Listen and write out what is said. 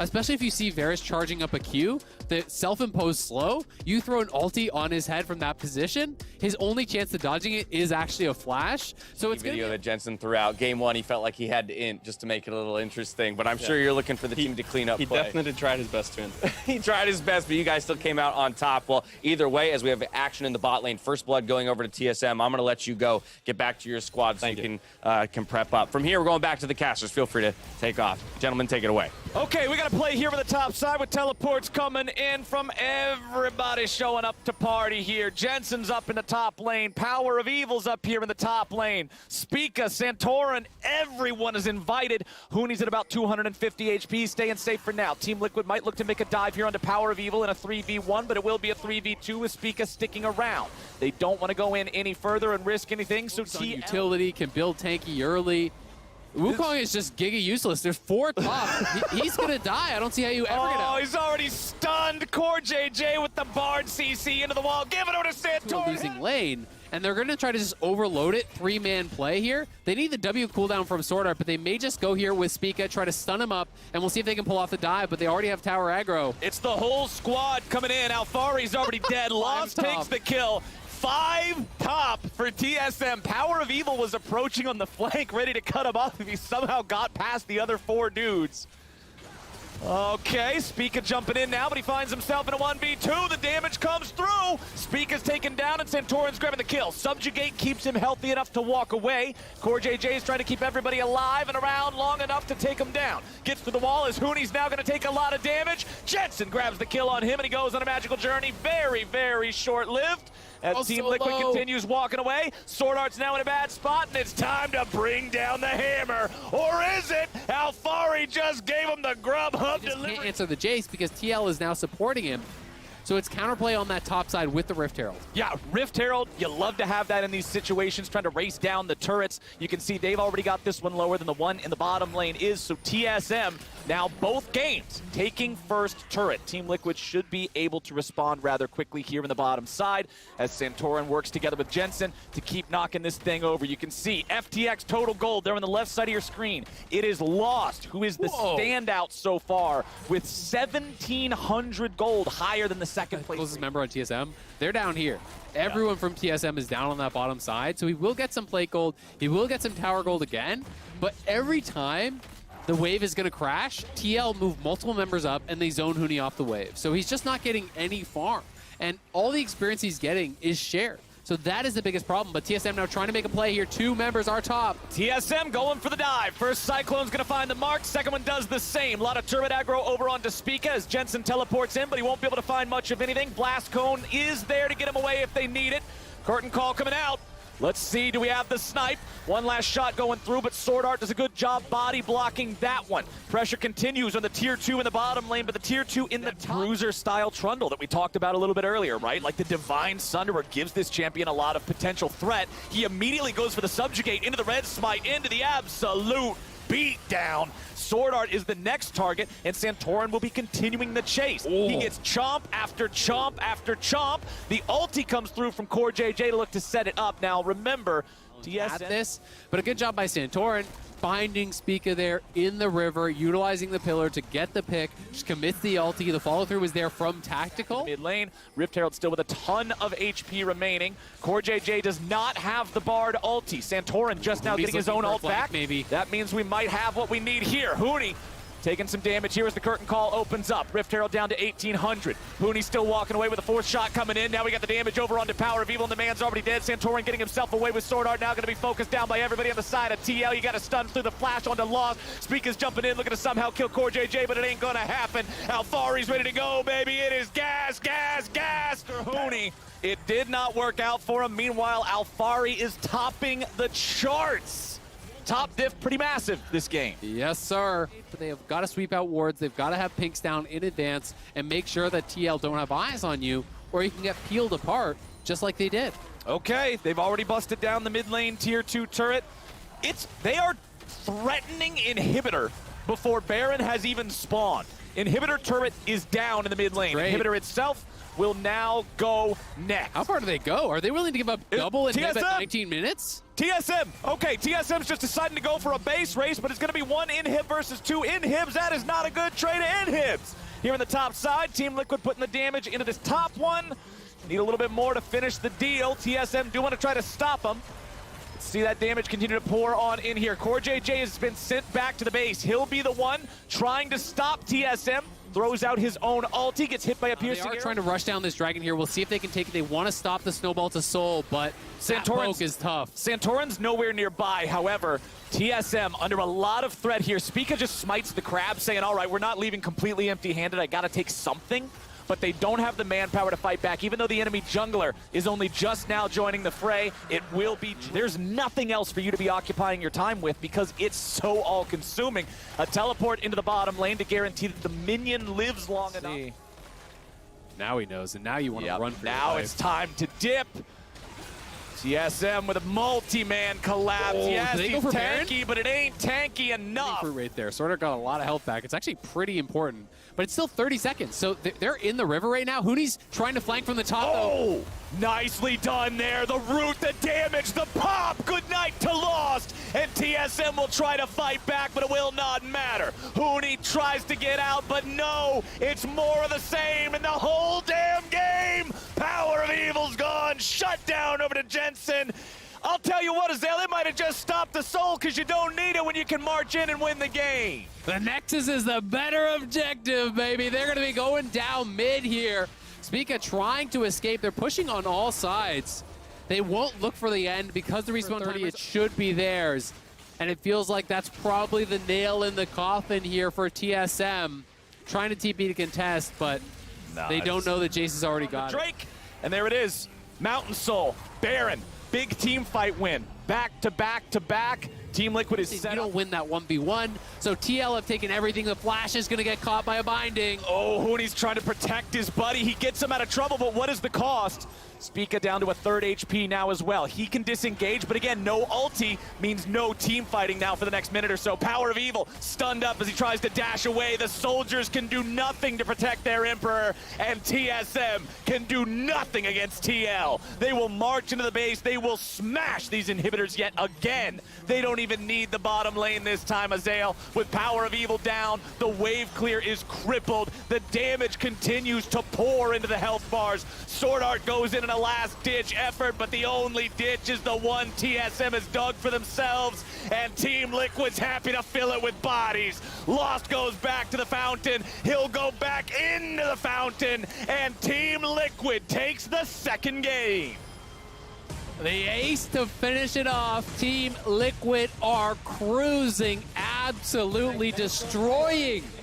especially if you see Varus charging up a Q, the self-imposed slow, you throw an ulti on his head from that position, his only chance to dodging it is actually a flash. So it's video that Jensen threw out. Game 1, he felt like he had to int just to make it a little interesting, but I'm sure you're looking for the team to clean up He play. definitely tried his best to win. He tried his best, but you guys still came out on top. Well, either way, as we have action in the bot lane, First Blood going over to TSM, I'm going to let you go, get back to your squad so you can prep up. From here, we're going back to the casters. Feel free to take off. Gentlemen, take it away. Okay, we got to play here for the top side with teleports coming in from everybody showing up to party here. Jensen's up in the top lane. Power of Evil's up here in the top lane. Spica, Santorin, everyone is invited. Hooney's at about 250 HP, staying safe for now. Team Liquid might look to make a dive here onto Power of Evil in a 3v1, but it will be a 3v2 with Spica sticking around. They don't want to go in any further and risk anything, so utility can build tanky early. Wukong is just giga useless. There's 4 top. He's gonna die. I don't see how you ever get out. Oh, he's already stunned. Core JJ with the Bard CC into the wall. Give it over to Santorin. Losing lane, and they're gonna try to just overload it. 3-man play here. They need the W cooldown from Sword Art, but they may just go here with Spica, try to stun him up, and we'll see if they can pull off the dive, but they already have tower aggro. It's the whole squad coming in. Alfari's already dead. Lost takes the kill. 5 top for TSM. Power of Evil was approaching on the flank, ready to cut him off if he somehow got past the other 4 dudes. Okay, Spica jumping in now, but he finds himself in a 1v2. The damage comes through. Spica's taken down, and Santorin's grabbing the kill. Subjugate keeps him healthy enough to walk away. Core JJ is trying to keep everybody alive and around long enough to take him down. Gets to the wall as Hooney's now going to take a lot of damage. Jensen grabs the kill on him, and he goes on a magical journey. Very, very short-lived. As Team Liquid continues walking away, Sword Art's now in a bad spot, and it's time to bring down the hammer. Or is it? Alfari just gave him the grub hub delivery. He can't answer the Jace because TL is now supporting him. So it's counterplay on that top side with the Rift Herald. Yeah, Rift Herald, you love to have that in these situations, trying to race down the turrets. You can see they've already got this one lower than the one in the bottom lane is, so TSM now both games taking first turret. Team Liquid should be able to respond rather quickly here in the bottom side as Santorin works together with Jensen to keep knocking this thing over. You can see FTX total gold there on the left side of your screen. It is Lost, who is the standout so far with 1,700 gold, higher than the second place. Closest member on TSM, they're down here. Everyone from TSM is down on that bottom side, so he will get some plate gold, he will get some tower gold again, but every time the wave is going to crash, TL move multiple members up and they zone Hooney off the wave. So he's just not getting any farm, and all the experience he's getting is shared. So that is the biggest problem, but TSM now trying to make a play here. 2 members are top. TSM going for the dive. First Cyclone's gonna find the mark, second one does the same. A lot of turret aggro over onto Spica as Jensen teleports in, but he won't be able to find much of anything. Blast Cone is there to get him away if they need it. Curtain call coming out. Let's see, do we have the snipe? One last shot going through, but Sword Art does a good job body blocking that one. Pressure continues on the tier 2 in the bottom lane, but the tier 2 in the bruiser-style trundle that we talked about a little bit earlier, right? Like the Divine Sunderer gives this champion a lot of potential threat. He immediately goes for the subjugate, into the red smite, into the absolute beat down. Sword Art is the next target, and Santorin will be continuing the chase. He gets chomp after chomp after chomp. The ulti comes through from Core JJ to look to set it up. Now remember, TSM at this, but a good job by Santorin, finding Spica there in the river, utilizing the pillar to get the pick, just commits the ulti. The follow-through was there from Tactical. Mid lane, Rift Herald still with a ton of HP remaining. Core JJ does not have the Bard ulti. Santorin just now getting his own ult back. Maybe. That means we might have what we need here. Hooney taking some damage here as the curtain call opens up. Rift Herald down to 1,800. Hooney still walking away with a 4th shot coming in. Now we got the damage over onto Power of Evil, and the man's already dead. Santorin getting himself away with Sword Art, now going to be focused down by everybody on the side of TL. You got to stun through the flash onto Lost. Spica's jumping in, looking to somehow kill Core JJ, but it ain't going to happen. Alfari's ready to go, baby. It is gas, gas, gas for Hooney. It did not work out for him. Meanwhile, Alfari is topping the charts. Top diff pretty massive this game. Yes, sir. But they have got to sweep out wards. They've got to have pinks down in advance and make sure that TL don't have eyes on you, or you can get peeled apart just like they did. Okay, they've already busted down the mid lane tier 2 turret. They are threatening inhibitor before Baron has even spawned. Inhibitor turret is down in the mid lane. Great. Inhibitor itself will now go next. How far do they go? Are they willing to give up double and at TSM. 19 minutes? TSM, okay, TSM's just deciding to go for a base race, but it's going to be one inhib versus two inhibs. That is not a good trade of inhibs. Here on the top side, Team Liquid putting the damage into this top one. Need a little bit more to finish the deal. TSM do want to try to stop them. Let's see that damage continue to pour on in here. Core JJ has been sent back to the base. He'll be the one trying to stop TSM. Throws out his own ulti, gets hit by a piercing They are arrow. trying to rush down this dragon here. We'll see if they can take it. They want to stop the snowball to Soul, but that poke is tough. Santorin's nowhere nearby. However, TSM under a lot of threat here. Spica just smites the crab, saying, all right, we're not leaving completely empty-handed. I got to take something. But they don't have the manpower to fight back. Even though the enemy jungler is only just now joining the fray, it will be... There's nothing else for you to be occupying your time with because it's so all-consuming. A teleport into the bottom lane to guarantee that the minion lives long enough. Now he knows, and now you want to run for your Now life. it's time to dip. TSM with a multi-man collapse. Oh, Yes, do they he's go for Baron? tanky, but it ain't tanky enough. Fruit right there. Sorta got a lot of health back. It's actually pretty important, but it's still 30 seconds. So they're in the river right now. Hoonie's trying to flank from the top, though. Oh, nicely done there. The root, the damage, the pop. Good night to Lost. And TSM will try to fight back, but it will not matter. Hoonie tries to get out, but no, it's more of the same in the whole damn game. Power of Evil's gone. Shut down over to Jensen. I'll tell you what, Azale, they might have just stopped the soul because you don't need it when you can march in and win the game. The Nexus is the better objective, baby. They're going to be going down mid here. Spica trying to escape. They're pushing on all sides. They won't look for the end because the respawn 30, it should be theirs. And it feels like that's probably the nail in the coffin here for TSM. Trying to TP to contest, but they don't know that Jace has already got it. Drake, and there it is. Mountain Soul, Baron, big team fight win. Back to back to back. Team Liquid is set You up. don't win that 1v1, so TL have taken everything. The Flash is going to get caught by a binding. Oh, Hoonie's trying to protect his buddy. He gets him out of trouble, but what is the cost? Spica down to a third HP now as well. He can disengage, but again, no ulti means no team fighting now for the next minute or so. Power of Evil stunned up as he tries to dash away. The soldiers can do nothing to protect their Emperor, and TSM can do nothing against TL. They will march into the base. They will smash these inhibitors yet again. They don't even need the bottom lane this time, Azale. With Power of Evil down, the wave clear is crippled. The damage continues to pour into the health bars. Sword Art goes in a last-ditch effort, but the only ditch is the one TSM has dug for themselves, and Team Liquid's happy to fill it with bodies. Lost goes back to the fountain. He'll go back into the fountain, and Team Liquid takes the second game. The ace to finish it off. Team Liquid are cruising, absolutely destroying